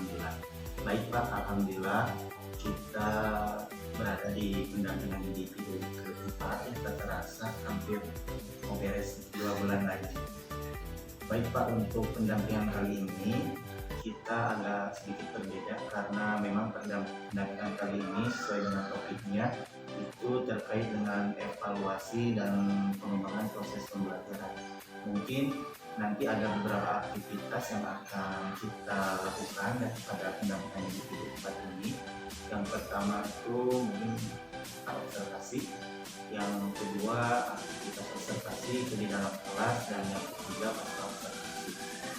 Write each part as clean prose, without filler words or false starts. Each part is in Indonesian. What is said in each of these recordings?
alhamdulillah. Baik Pak, alhamdulillah kita berada di pendampingan individu keempat yang tak terasa hampir mau beres 2 bulan lagi. Baik Pak, untuk pendampingan kali ini kita agak sedikit berbeda karena memang pendampingan kali ini sesuai dengan topiknya itu terkait dengan evaluasi dan pengembangan proses pembelajaran. Mungkin nanti ada beberapa aktivitas yang akan kita lakukan pada pendampingan individu keempat ini. Yang pertama itu mungkin observasi, yang kedua aktivitas observasi itu di dalam kelas, dan yang ketiga pasca observasi.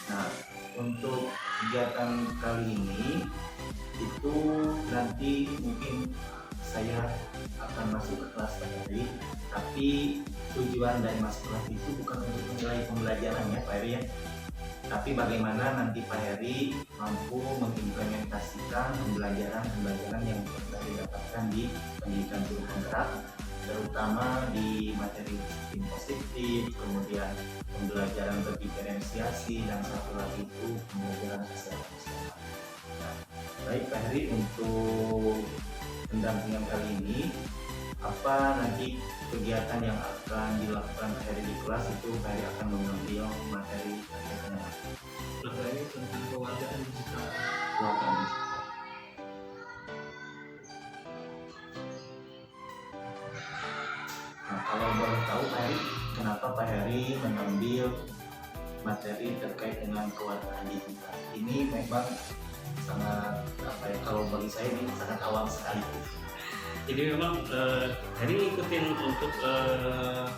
Nah, untuk kegiatan kali ini itu nanti mungkin saya akan masuk ke kelas hari, tapi tujuan dari masuk kelas itu bukan untuk menilai pembelajaran ya Pak Heri ya, tapi bagaimana nanti Pak Heri mampu mengimplementasikan pembelajaran yang telah didapatkan di pendidikan guru penggerak, terutama di materi disiplin positif, kemudian pembelajaran berdiferensiasi, dan satu lagi itu pembelajaran kesehatan. Nah, baik Pak Heri, untuk pendampingan kali ini apa nanti kegiatan yang akan dilakukan Pak Heri di kelas itu Pak Heri akan mengambil materi kegiatan yang materi tentang kewargaan digital. Nah, kalau boleh tahu Pak Heri, kenapa Pak Heri mengambil materi terkait dengan kewargaan digital? Ini memang sangat kalau bagi saya ini sangat awam sekali. Jadi memang Heri ngikutin untuk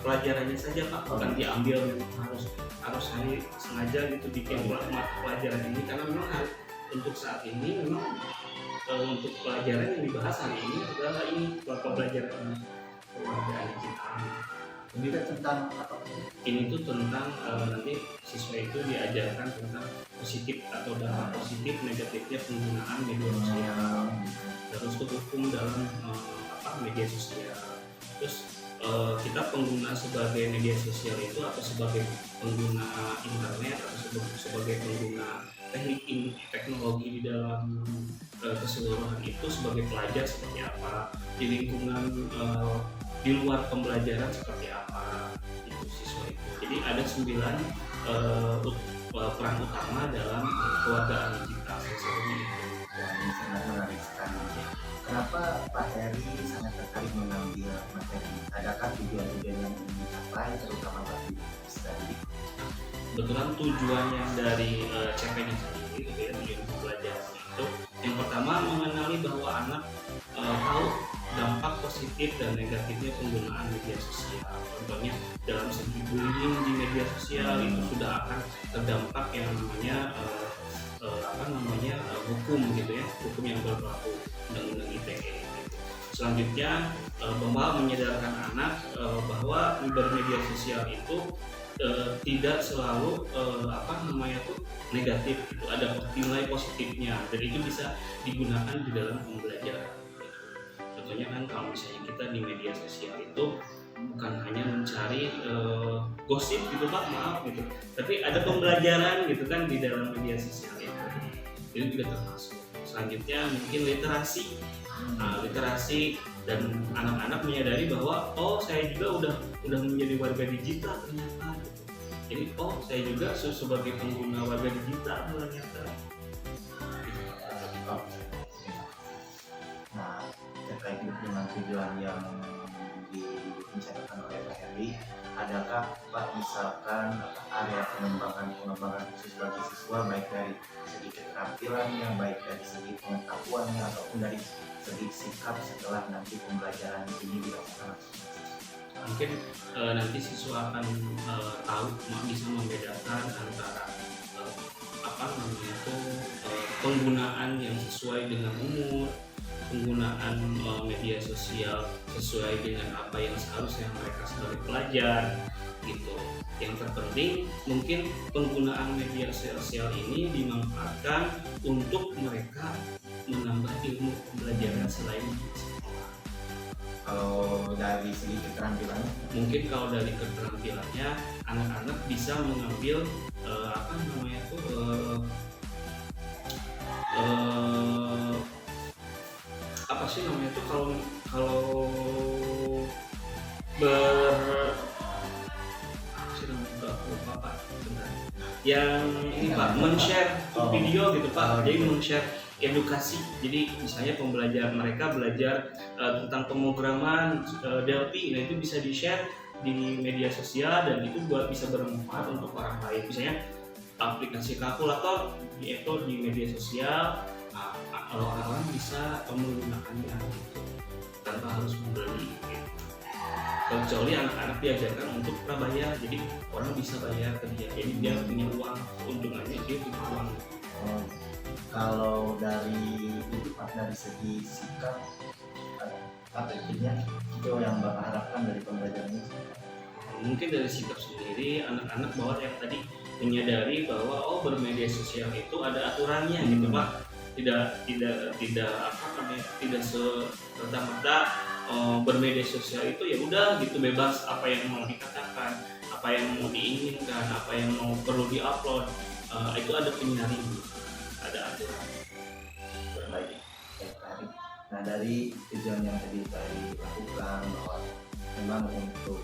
pelajarannya saja Pak, bukan diambil harus Heri sengaja gitu bikin mata pelajaran ini, karena memang untuk saat ini memang untuk pelajaran yang dibahas hari ini adalah ini pelajaran kewargaan digital. Ini tentang apa? Ini tuh tentang nanti siswa itu diajarkan tentang positif atau dampak positif negatifnya penggunaan media sosial, terus hukum dalam media sosial. Terus kita pengguna sebagai media sosial itu atau sebagai pengguna internet atau sebagai pengguna teknologi di dalam keseluruhan itu sebagai pelajar seperti apa, di lingkungan di luar pembelajaran seperti apa itu siswa itu. Jadi ada 9 peran utama dalam kewargaan digital sesuai itu. Ini sangat menarik sekali. Kenapa Pak Heri sangat tertarik mengambil materi ini? Adakah tujuan-tujuan yang ingin dicapai terutama bagi studi? Kebetulan tujuannya dari CPD sendiri gitu ya, tujuan pembelajaran itu yang pertama mengenali bahwa anak tahu dampak positif dan negatifnya penggunaan media sosial. Contohnya dalam segi bullying di media sosial itu sudah akan terdampak yang namanya hukum gitu ya, hukum yang berlaku undang-undang ITE. Selanjutnya bahwa menyadarkan anak bahwa bermedia sosial itu tidak selalu negatif, itu ada nilai positifnya dan itu bisa digunakan di dalam pembelajaran. Contohnya kan kalau misalnya kita di media sosial itu bukan hanya mencari gosip gitu Pak, maaf gitu, tapi ada pembelajaran gitu kan di dalam media sosial itu juga termasuk. Selanjutnya mungkin literasi. Nah, literasi dan anak-anak menyadari bahwa saya juga udah menjadi warga digital ternyata gitu. Jadi saya juga sebagai pengguna warga digital ternyata. Nah, terkait dengan tujuan yang dibicarakan oleh Pak Heri, adakah Pak misalkan area pengembangan khusus bagi siswa, baik dari segi keterampilannya, baik dari segi pengetahuannya, ataupun dari segi sikap setelah nanti pembelajaran ini dilakukan? Mungkin nanti siswa akan tahu bisa membedakan antara penggunaan yang sesuai dengan umur, penggunaan media sosial sesuai dengan apa yang seharusnya mereka sebagai pelajar gitu. Yang terpenting mungkin penggunaan media sosial ini dimanfaatkan untuk mereka menambah ilmu pembelajaran selain sekolah. Kalau dari segi keterampilannya, mungkin kalau dari keterampilannya anak-anak bisa mengambil apa sih namanya itu kalau ber apa sih namanya itu aku lupa Pak benar. Yang ini Pak men-share video gitu Pak. Jadi men-share edukasi. Jadi misalnya pembelajaran mereka belajar tentang pemrograman Delphi, nah itu bisa di-share di media sosial dan itu bisa bermanfaat untuk orang lain. Misalnya aplikasi kalkulator di media sosial, orang-orang bisa menggunakannya gitu, tanpa harus membeli gitu. Kecuali anak-anak diajarkan untuk prabayar, jadi orang bisa bayar ke dia, jadi dia punya uang, keuntungannya dia punya uang. Kalau dari itu Pak, dari segi sikap efektifnya itu yang Bapak harapkan dari pembelajaran ini? Mungkin dari sikap sendiri anak-anak bahwa yang tadi menyadari bahwa bermedia sosial itu ada aturannya gitu Pak, tidak apa namanya, tidak serta-merta bermedia sosial itu ya udah gitu bebas, apa yang mau dikatakan, apa yang mau diinginkan, apa yang mau perlu diupload, itu ada penyaring, ada aturan. Baik. Nah dari tujuan yang tadi saya lakukan bahwa memang untuk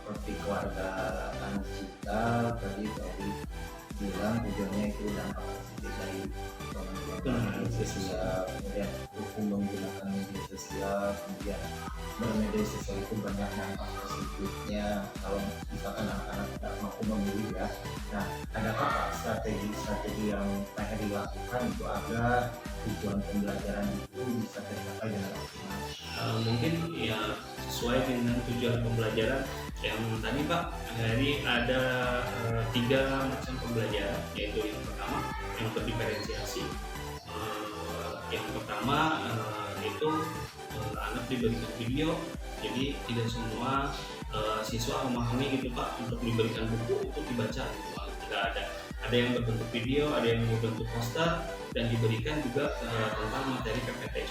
seperti keluarga anak kita tadi bilang tujuannya itu dampak positif dari media sosial, kemudian hukum menggunakan media sosial, kemudian bermedia sosial itu banyak dampak positifnya kalau misalkan anak-anak tidak mampu memilih ya. Nah, adakah Pak strategi yang pengen dilakukan itu agar tujuan pembelajaran itu bisa tercapai dengan optimal? Mungkin ya sesuai dengan tujuan pembelajaran yang tadi Pak. Jadi ada 3 macam pembelajaran, yaitu yang pertama yang terdiferensiasi. Yang pertama itu anak diberikan video, jadi tidak semua siswa memahami gitu Pak, untuk diberikan buku itu dibaca gitu. Tidak ada yang berbentuk video, ada yang berbentuk poster, dan diberikan juga tentang materi PPT.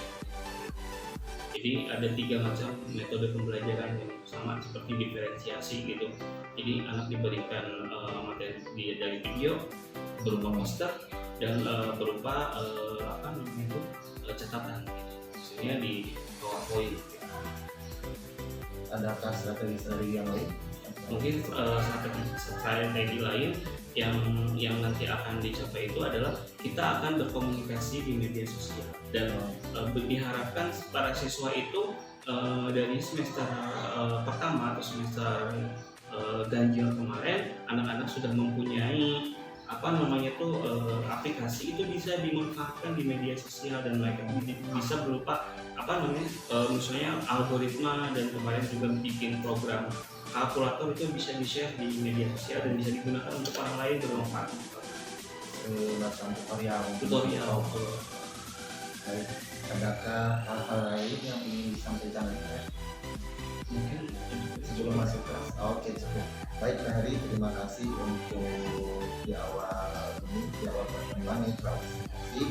Jadi ada 3 macam metode pembelajaran yang sama seperti diferensiasi gitu. Jadi anak diberikan materi dari video berupa poster dan berupa apa namanya itu catatan, maksudnya di PowerPoint. Adakah strategi yang lain? Mungkin strategi lain yang nanti akan dicapai itu adalah kita akan berkomunikasi di media sosial, dan diharapkan para siswa itu dari semester pertama atau semester ganjil kemarin anak-anak sudah mempunyai apa namanya itu aplikasi itu bisa dimanfaatkan di media sosial, dan mereka bisa berupa apa namanya misalnya algoritma, dan kemarin juga bikin program kalkulator itu bisa di-share di media sosial dan bisa digunakan untuk orang lain bermanfaat. Macam tutorial. Baik. Adakah hal-hal lain yang ingin disampaikan lagi? Mungkin Sebelum masuk kelas. Oke, cukup. Baik Pak Heri, terima kasih untuk di awal pertemuan ini presentasi.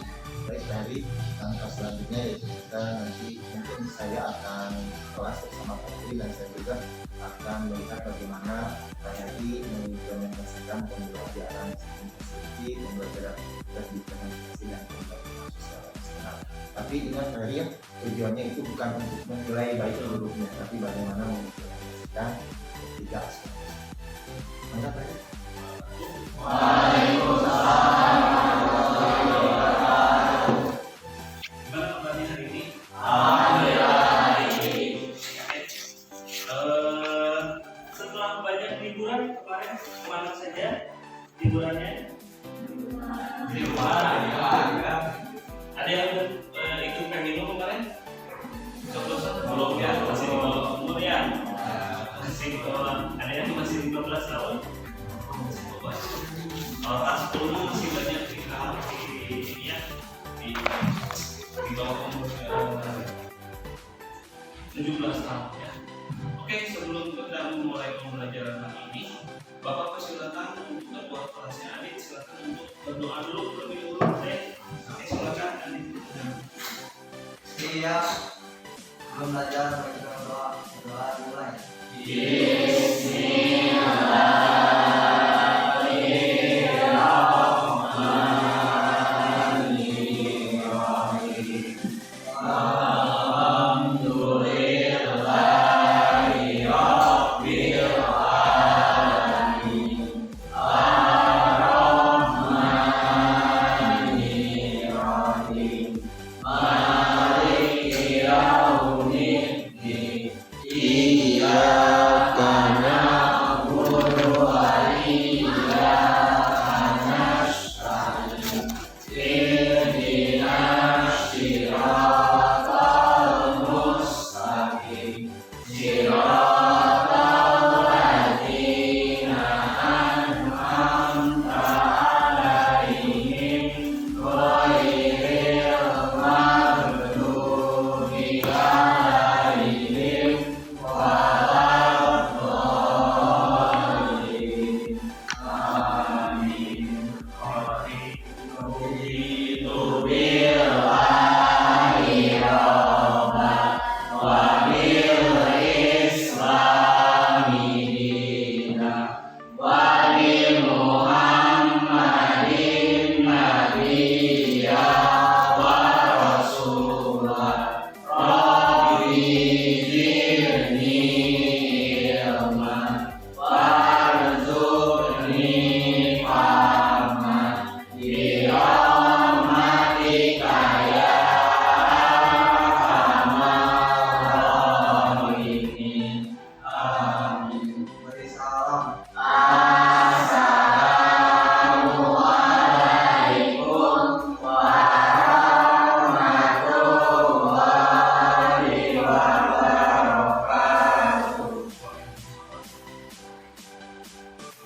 Baik Pak Heri, langkah selanjutnya yaitu kita nanti mungkin saya akan kelas bersama Pak Heri, dan saya juga akan melihat bagaimana Pak Heri mengimplementasikan pembelajaran sistem pembelajaran diferensiasi dan pembelajaran sosial emosional. Tapi ingat Pak Heri ya, tujuannya itu bukan untuk menilai baik buruknya, tapi bagaimana mengimplementasikan ketiga aspek. Mantap Pak Heri. Waalaikumsalam. Gimana kabarnya hari ini? Alhamdulillah. Setelah banyak liburan kemarin, kemana saja liburannya? Di rumah. Ada yang ikut pemilu kemarin? Belum ya, masih di bawah umur ya. Masih di bawah. Ada yang masih 15 tahun? Pas 10 masih banyak di bawah umur 17 tahun ya. Oke, sebelum kita memulai pembelajaran hari ini, Bapak persilakan untuk ketua kelasnya Adit, silakan untuk berdoa dulu terlebih dulu. Silakan Adit. Siap. Belum belajar kita berdoa mulai. Bismillahirrahmanirrahim.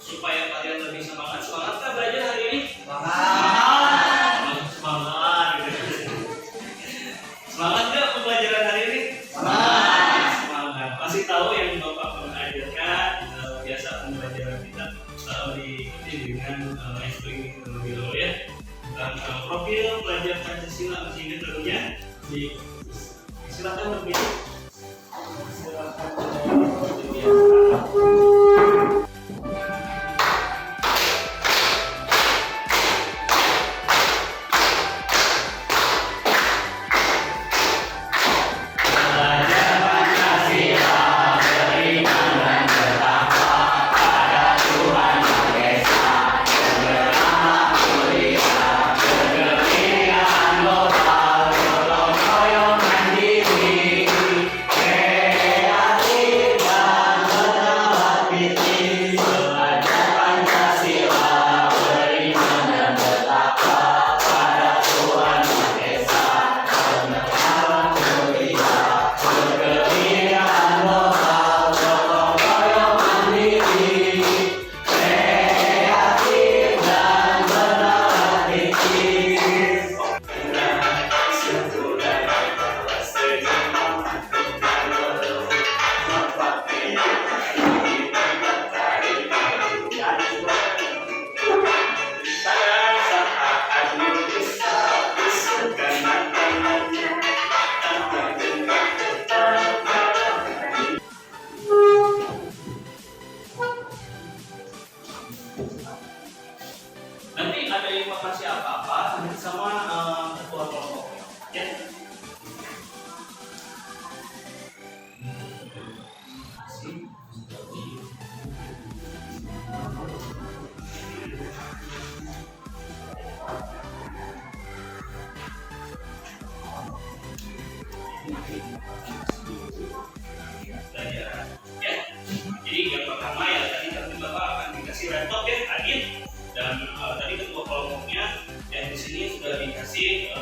Supaya kalian lebih semangat kah belajar hari ini? Semangat. Semangat gitu. Semangat nggak pembelajaran hari ini? Semangat. Masih tahu yang Bapak pernah ajarkan, biasa pembelajaran kita diikuti dengan explaining terlebih dahulu ya. Dan profil pelajar Pancasila masih ingat tentunya. Silakan berdiri. Silakan berdiri. Nanti ada informasi apa-apa nanti sama ketua kelompok ya. Pelajaran ya. Jadi yang pertama ya tadi Bapak akan dikasih laptop ya, Adit. Dan tadi ketua kelompoknya yang di sini sudah dikasih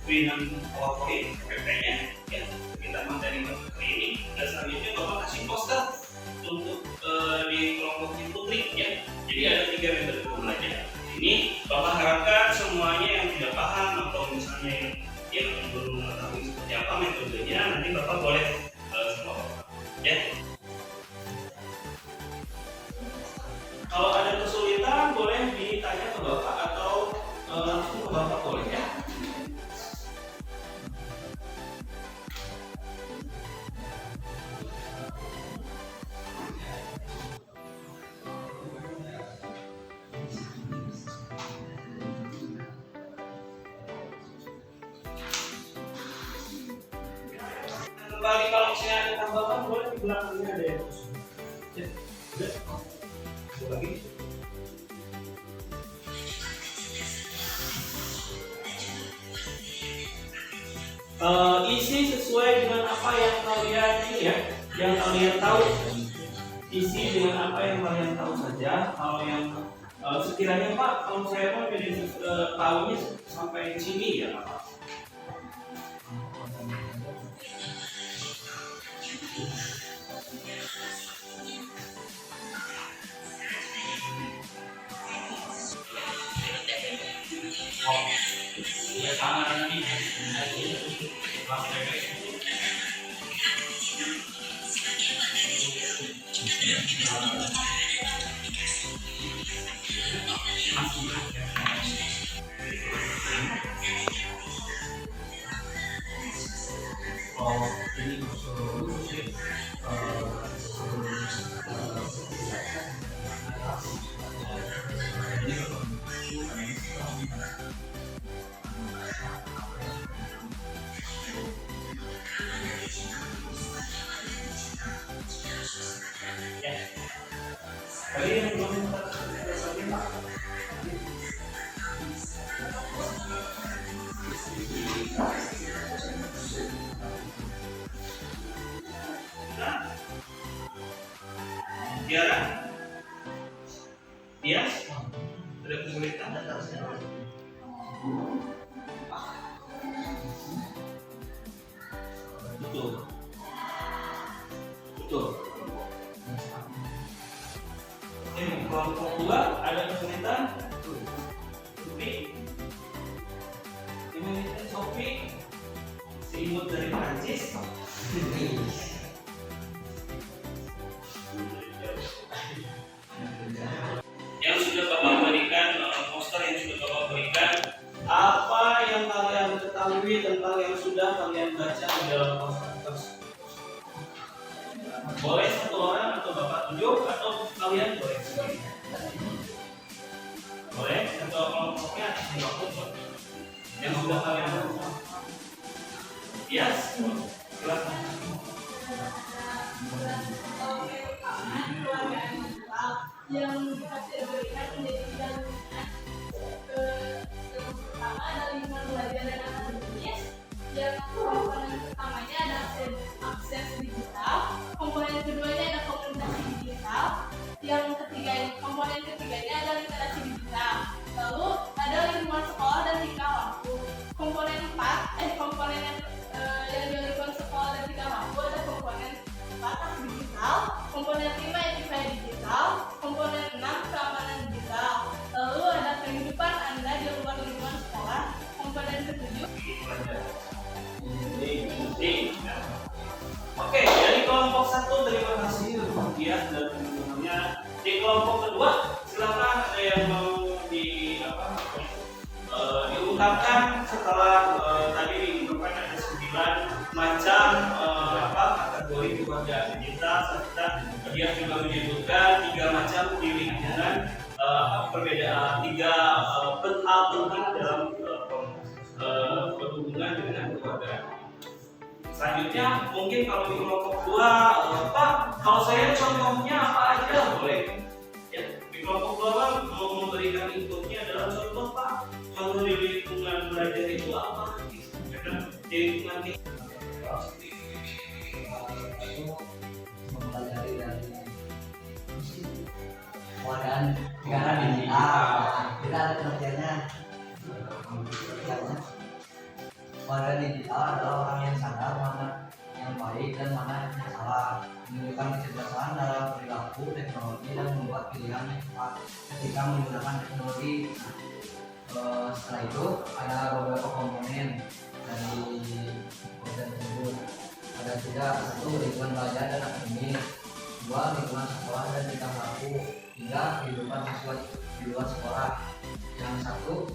binan PowerPoint PP-nya ya, kita materi hari ini. Dan selanjutnya Bapak kasih poster untuk di kelompoknya Putri ya. Jadi ada 3 metode belajar. Ini Bapak harapkan semuanya yang tidak paham atau misalnya yang belum mengetahui seperti apa metodenya, nanti Bapak boleh sama Bapak ya. Kalau ada kesulitan boleh ditanya ke Bapak atau langsung ke Bapak boleh ya. Kembali kalau misalnya ada tambahan boleh di belakangnya ada yang kosong. Ya, udah. Lagi. Isi sesuai dengan apa yang kalian ini ya, yang kalian tahu. Isi dengan apa yang kalian tahu saja. Kalau yang sekiranya Pak, kalau saya mau tahunya sampai sini ya Pak. Ya sama dengan ini. oh ini musuh sih ya. Tadi yang belum tersampaikan Pak. Tiara, Tias, ada kesulitan? Betul, betul. Ini kelompok dua ada kesulitan? Sophie, ini Sophie, si imut dari Prancis. Yang sudah Bapak berikan, poster yang sudah Bapak berikan, apa yang kalian ketahui tentang yang sudah kalian baca di dalam poster tersebut? Boleh satu orang atau Bapak tunjuk atau kalian boleh sendiri? Boleh, atau kelompoknya yang sudah kalian baca? Ya, silakan. Yang dikategorikan menjadi bidang minat yang pertama ada lingkungan belajar dan akademis, yang komponen pertamanya ada akses digital, komponen keduanya ada komunikasi digital, yang komponen ketiganya ada literasi digital, lalu ada lingkungan sekolah dan tingkah laku. Komponen yang di lingkungan sekolah dan tingkah laku ada komponen 4 digital, komponen 5 etika digital, komponen 6 keamanan digital, lalu ada kehidupan Anda di luar lingkungan sekolah, komponen ke-7. Oke, dari kelompok 1 terima kasih untuk dia dan teman-temannya. Di kelompok kedua silakan ada yang mau diungkapkan setelah tadi diungkapkan ada 9 macam kategori keluarga digital, serta dia juga menyebutkan 3 macam di lingkungan perbedaan 3 hal penting dalam berhubungan dengan keluarga. Selanjutnya mungkin kalau di kelompok 2, Pak, kalau saya contohnya apa aja boleh? Ya, di kelompok 2 Pak mau memberikan inputnya adalah contoh Pak, kalau di lingkungan belajar itu apa? Di lingkungan mempelajari dari keadaan negara digital. Kita ada pengertiannya. Warga digital adalah orang yang sadar mana yang baik dan mana yang salah, menunjukkan kecerdasan dalam perilaku teknologi dan membuat pilihan yang tepat ketika menggunakan teknologi. Setelah itu ada beberapa komponen dari program tersebut. Ada 3, 1 lingkungan belajar dan akademis, 2 lingkungan sekolah dan tingkah laku, 3 kehidupan siswa di luar sekolah. Yang 1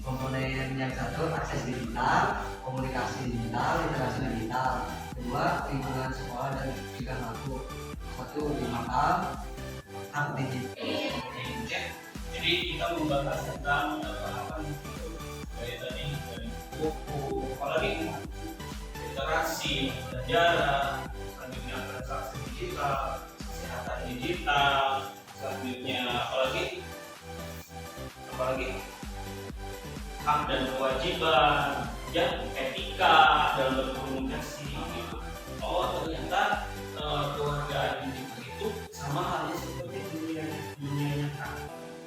komponen yang 1 akses digital, komunikasi digital, literasi digital. 2 lingkungan sekolah dan tingkah laku. 1 digital, hak digital. Jadi kita membahas tentang dari tadi dari buku, apalagi literasi, sejarah, selanjutnya transaksi digital, kesehatan digital, selanjutnya apalagi hak dan kewajiban, ya, etika dalam berkomunikasi gitu. Oh ternyata keluarga digital itu sama halnya seperti dunia nyata.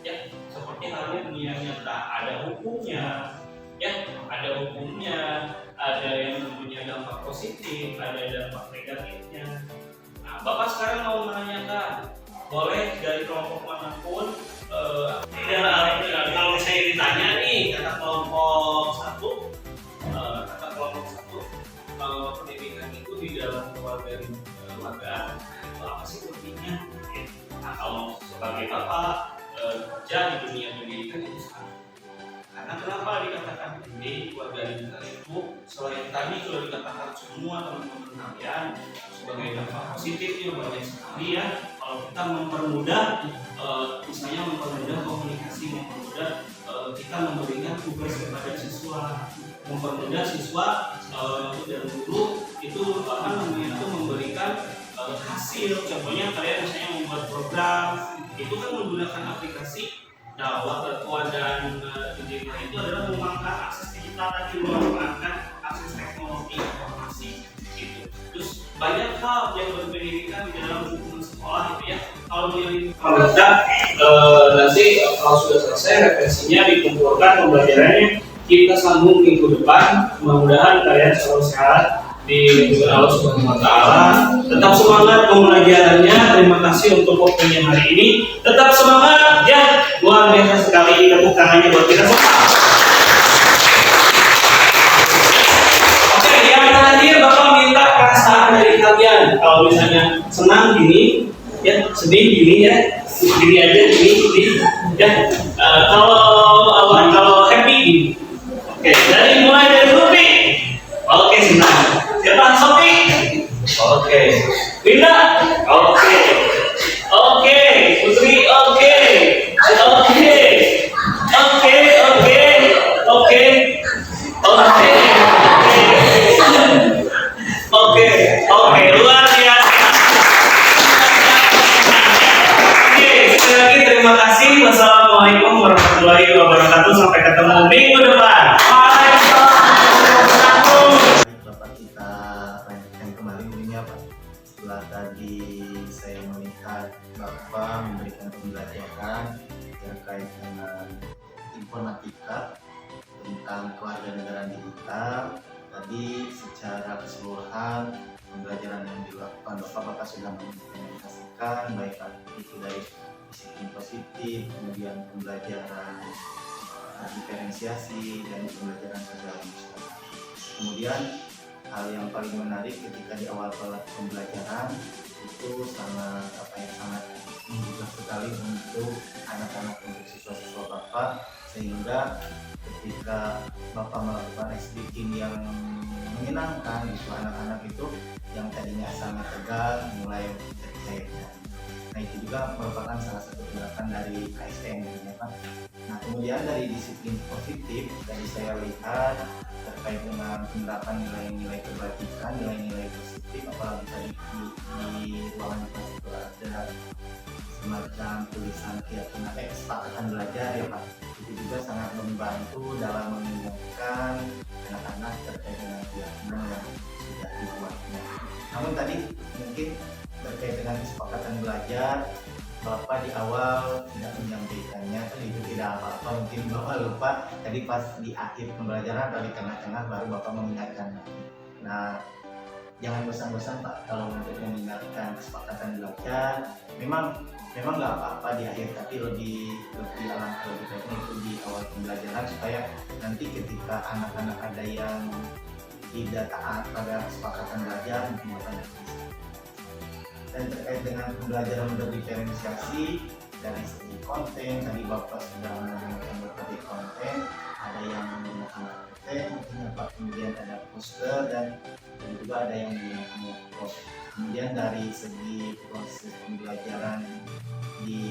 Ya, seperti halnya dunia nyata, ada hukumnya, ya, ada hukumnya, ada yang mempunyai dampak positif, ada dampak negatifnya. Nah, Bapak sekarang mau menanyakan, boleh dari kelompok manapun, kalau saya ditanya nih, kata kelompok 1, pendidikan itu di dalam keluarga apa sih pentingnya? Nah, kalau sebagai Bapak kerja di dunia pendidikan itu sama. Karena kenapa dikatakan penting keluarga digital itu selain yang tadi sudah dikatakan semua teman-teman kalian sebagai dampak positifnya banyak sekali ya. Kalau kita mempermudah, misalnya mempermudah komunikasi, mempermudah kita memberikan tugas kepada siswa, mempermudah siswa dan guru itu itu memberikan hasil. Contohnya kalian misalnya membuat program itu kan menggunakan aplikasi. Nah, Watertoa dan Dijeka itu adalah mengembangkan akses digital tadi, mengembangkan akses teknologi informasi gitu. Terus banyak hal yang berpendidikan di dalam lingkungan sekolah itu ya. Kalau yang pemerintah nanti kalau sudah selesai referensinya dikumpulkan pembelajarannya, kita sambung minggu depan. Mudah-mudahan kalian selalu sehat di lindungan Allah Subhanahu wa Ta'ala. Tetap semangat pembelajarannya. Terima kasih untuk waktunya hari ini. Tetap semangat ya. Luar biasa sekali, tepuk tangannya buat kita semua. Oke, yang terakhir Bapak minta perasaan dari kalian. Kalau misalnya senang gini, ya sedih gini ya, gini aja gini ya. Kalau happy gini. Oke, mulai dari Rupi. Oke, senang. Siapa? Sofi? Oke. Linda? Oke. Oke. Putri? Oke. Oke. Oke. Oke. Oke. Oke. Oke. Oke. Luar biasa. Oke. Sekali lagi terima kasih. Wassalamualaikum warahmatullahi wabarakatuh. Sampai ketemu minggu depan. Bapak kita lanjutkan kembali mungkin Pak. Setelah tadi saya melihat Bapak memberikan pembelajaran terkait dengan informatika tentang kewarganegaraan digital. Tadi secara keseluruhan pembelajaran yang dilakukan Bapak sudah mengimplementasikan baik itu dari disiplin positif, kemudian pembelajaran diferensiasi dan pembelajaran sosial emosional. Kemudian hal yang paling menarik ketika di awal pembelajaran itu sangat menggugah sekali untuk anak-anak, untuk siswa-siswa Bapak, sehingga ketika Bapak melakukan ice breaking yang menyenangkan gitu, anak-anak itu yang tadinya sangat tegang mulai tercairkan. Nah, itu juga merupakan salah satu gerakan dari ASN ya Pak. Nah, kemudian dari disiplin positif tadi saya lihat terkait dengan penerapan nilai-nilai kebaikan, nilai-nilai positif, apalagi tadi di ruangan kelas itu ada semacam tulisan keyakinan kesepakatan belajar ya Pak. Itu juga sangat membantu dalam menumbuhkan anak-anak terkait dengan keyakinan yang sudah dibuatnya. Namun tadi mungkin terkait dengan kesepakatan belajar, Bapak di awal tidak menyampaikannya, itu tidak apa-apa, mungkin Bapak lupa tadi pas di akhir pembelajaran atau di tengah-tengah baru Bapak mengingatkan. Nah, jangan bosan-bosan Pak kalau untuk mengingatkan kesepakatan belajar. Memang nggak apa-apa di akhir, tapi lebih alangkah lebih baiknya itu di awal pembelajaran supaya nanti ketika anak-anak ada yang tidak taat pada kesepakatan belajar mungkin Bapak bisa. Dan terkait dengan pembelajaran berdiferensiasi dari segi konten, tadi Bapak sudah menggunakan berbagai konten, ada yang menggunakan PPT, kemudian ada poster dan juga ada yang menggunakan workshop. Kemudian dari segi proses pembelajaran di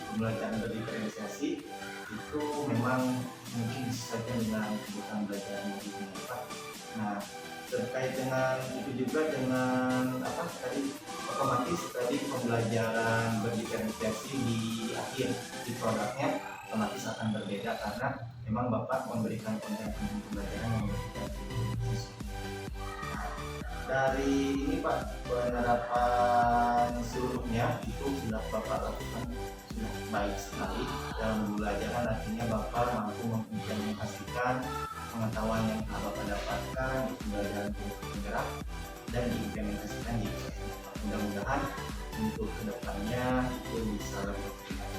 pembelajaran berdiferensiasi itu memang mungkin disesuaikan dengan kebutuhan belajar muridnya Pak. Nah, terkait dengan itu juga dengan tadi otomatis tadi pembelajaran berdiferensiasi di akhir di produknya otomatis akan berbeda karena memang Bapak memberikan konten pembelajaran yang berbeda. Nah, dari ini Pak, penerapan seluruhnya itu sudah Bapak lakukan sudah baik sekali dalam pembelajaran, artinya Bapak mampu mengimplementasikan pengetahuan yang Bapak dapatkan di pembelajaran penggerak dan diimplementasikan di mudah-mudahan untuk kedepannya itu bisa lebih optimal.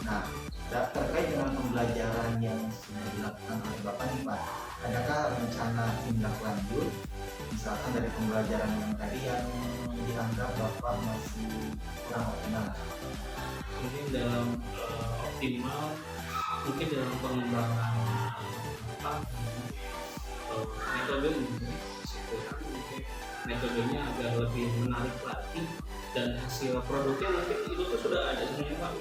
Nah, terkait dengan pembelajaran yang sudah dilakukan oleh Bapak nih Pak, adakah rencana tindak lanjut misalkan dari pembelajaran yang tadi yang dianggap Bapak masih kurang optimal? Mungkin dalam optimal, mungkin dalam pengembangan metode mungkin metodenya agar lebih menarik lagi, dan hasil produknya nanti itu tuh sudah ada sebenarnya Pak.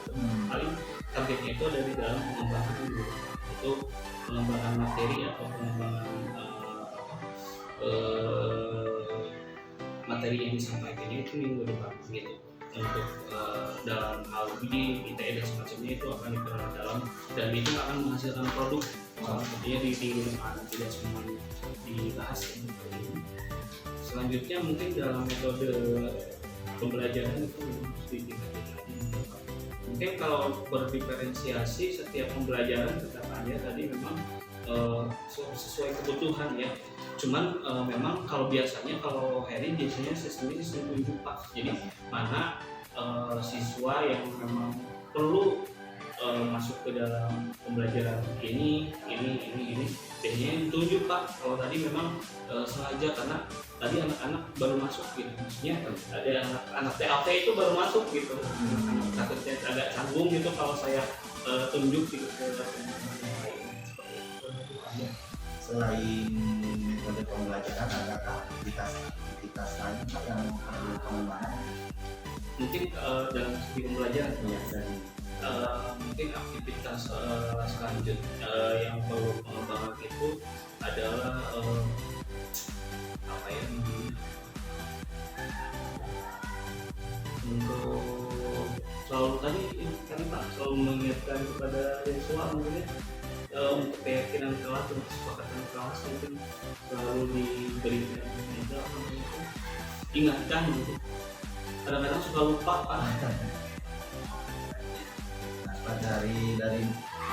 Paling targetnya itu ada di dalam pengembangan dulu, itu pengembangan materi atau pengembangan materi yang disampaikannya itu minggu depan gitu. Untuk dalam hal uji ITE dan semacamnya itu akan dikenal dalam, dan itu akan menghasilkan produk sepertinya di depan, tidak semuanya dibahas seperti ini. Selanjutnya mungkin dalam metode pembelajaran itu harus ditingkatkan lagi. Mungkin kalau berdiferensiasi setiap pembelajaran tetap aja tadi memang sesuai kebutuhan ya. Cuman memang kalau biasanya kalau Heri biasanya sistemnya sistem tunjuk Pak. Jadi mana siswa yang memang perlu masuk ke dalam pembelajaran ini biasanya ditunjuk Pak. Kalau tadi memang sengaja karena tadi anak-anak baru masuk gitu, maksudnya ada anak TAP itu baru masuk gitu, takutnya agak canggung gitu kalau saya tunjuk gitu ke teman-teman yang lain seperti itu. Selain metode pembelajaran, adakah aktivitas lain Pak yang perlu pengembangan? Mungkin dalam segi pembelajaran Ya, dari mungkin aktivitas selanjutnya yang perlu pengembangan itu adalah apa ya namanya, untuk selalu tadi Pak selalu mengingatkan kepada siswa mungkin untuk keyakinan kelas, untuk kesepakatan kelas mungkin selalu diberikan itu apa namanya, ingatkan gitu. Kadang-kadang suka lupa Pak. Nah,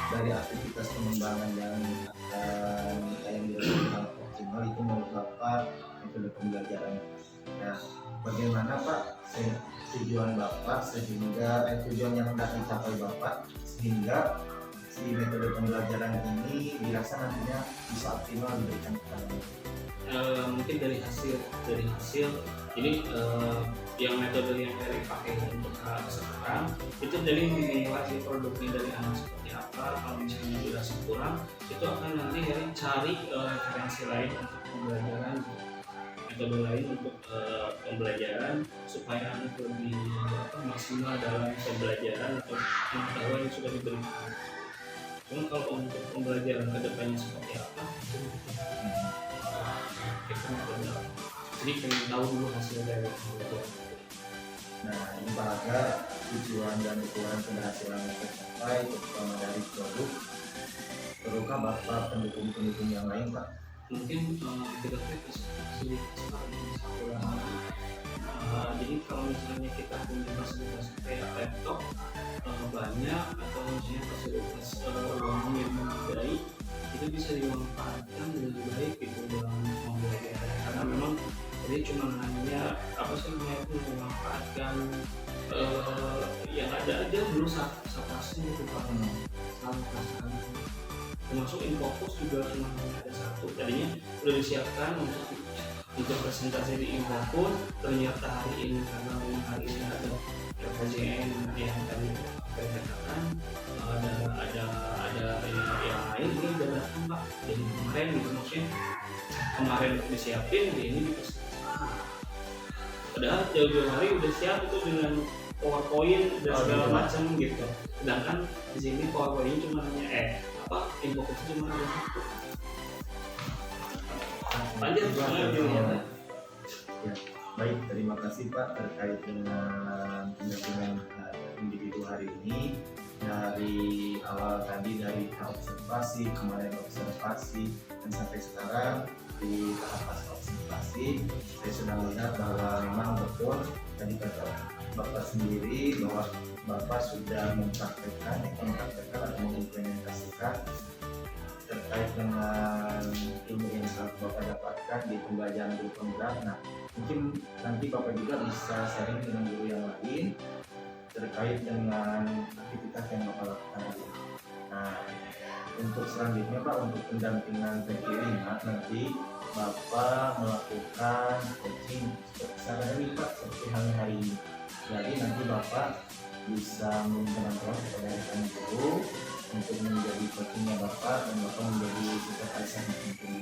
dari aktivitas pengembangan yang akan dilakukan optimal itu menurut Bapak metode pembelajaran. Nah, bagaimana Pak tujuan Bapak sehingga tujuan yang hendak dicapai Bapak sehingga si metode pembelajaran ini dirasa nantinya bisa optimal diberikan kepada murid? Mungkin dari hasil jadi yang metode yang dari pakai untuk sekarang itu dari nilai produknya dari anak seperti apa. Kalau misalnya durasi kurang itu akan nanti dari cari referensi lain untuk pembelajaran, metode lain untuk pembelajaran supaya anak lebih maksimal dalam pembelajaran atau pengetahuan yang sudah diberikan. Cuma kalau untuk pembelajaran kedepannya seperti apa kita nggak, jadi pengen tahu dulu hasil dari pembelajaran. Nah, ini Pak agar tujuan dan ukuran keberhasilan yang tercapai terutama dari produk, perlukah Bapak pendukung-pendukung yang lain Pak? Mungkin kita sedikit sekali jadi kalau misalnya kita punya fasilitas kayak laptop banyak, atau misalnya fasilitas ruangan yang memadai, itu bisa dimanfaatkan lebih baik gitu dalam pembelajaran, karena memang jadi cuma hanya apa sih namanya itu memanfaatkan yang ada aja dulu sapasnya itu Pak, selalu perasaan termasuk Infocus juga cuma ada satu, tadinya udah disiapkan untuk presentasi di Infocus, ternyata hari ini karena hari ini ada RPJM yang tadi katakan ada yang lain ini udah datang Pak, jadi kemarin gitu, maksudnya kemarin disiapin dia ini dipresentasikan, padahal jauh-jauh hari udah siap itu dengan PowerPoint dan segala macam gitu, sedangkan di sini PowerPoint cuma hanya Infocus cuma ada satu. Lanjut Ya, baik, terima kasih Pak terkait dengan pendampingan individu hari ini. Dari awal tadi dari observasi, kemarin observasi, dan sampai sekarang di tahap pasca observasi, saya sudah melihat bahwa memang betul tadi kata Bapak sendiri bahwa Bapak sudah mempraktekkan atau mengimplementasikan terkait dengan ilmu yang telah Bapak dapatkan di pembelajaran guru penggerak. Nah, mungkin nanti Bapak juga bisa sharing dengan guru yang lain terkait dengan aktivitas yang Bapak lakukan hari ini. Nah, untuk selanjutnya Pak, untuk pendampingan PG5 nanti Bapak melakukan coaching seperti sehari Pak, seperti halnya hari ini. Jadi nanti Bapak bisa meminta bantuan kepada rekan guru untuk menjadi coachingnya Bapak, dan Bapak menjadi supervisor yang penting.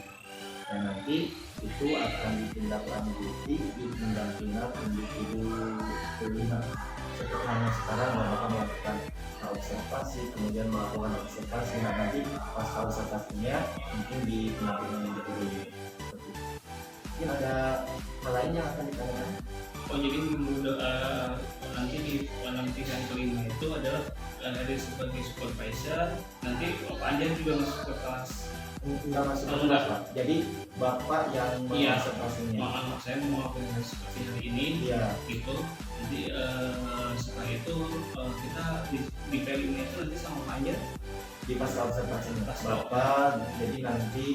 Nah, nanti itu akan ditindaklanjuti di undang-undang individu kelima. Seperti sekarang melakukan observasi, kemudian melakukan observasi. Nah nanti pasca observasinya mungkin di penampilan individu. Mungkin ada hal lain yang akan ditanyakan. Oh jadi nanti di penampilan kelima itu adalah ada sebagai supervisor, nanti Panjang juga masuk ke kelas. Enggak masuk ke Oh, kelas, enggak. Pak. Jadi bapak yang Iya. mengobservasinya. Maaf, saya mau melakukan seperti hari ini Iya. gitu. Jadi setelah itu kita di PLN itu nanti sama Panjang. Di pasca observasinya Pasca. bapak jadi nanti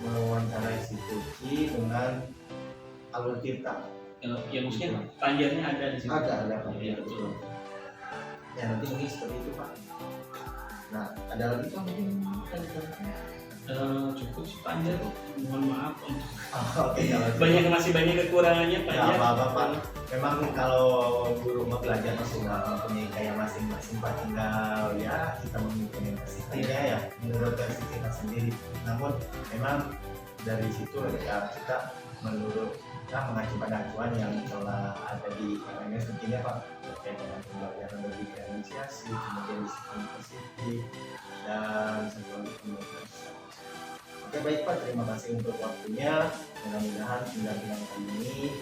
mewawancarai si Tuci dengan alur tirta. Ya mungkin Panjangnya ada di situ. Ada Pak. Iya betul. Ya nanti mungkin seperti itu Pak. Nah ada lagi Pak mungkin kan Cukup sih Panjang. Mohon maaf untuk Oke, kalau gitu. masih banyak kekurangannya Nggak Panjang. apa-apa Pak. Memang kalau guru mau belajar masih nggak mempunyai kayak masing-masing Pak, tinggal ya kita mengimplementasikannya ya menurut versi kita sendiri. Namun memang dari situ ya kita menurut kita mengacu pada acuan yang telah ada di LMS tentunya Pak, terkait dengan pembelajaran berdifferensiasi, kemudian disiplin positif dan satu lagi kemudian. Oke baik Pak, terima kasih untuk waktunya. Mudah-mudahan pendampingan kali ini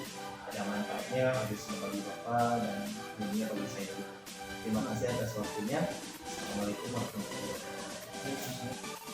ada manfaatnya khususnya bagi Bapak dan tentunya bagi saya. Terima kasih atas waktunya. Assalamualaikum warahmatullahi wabarakatuh.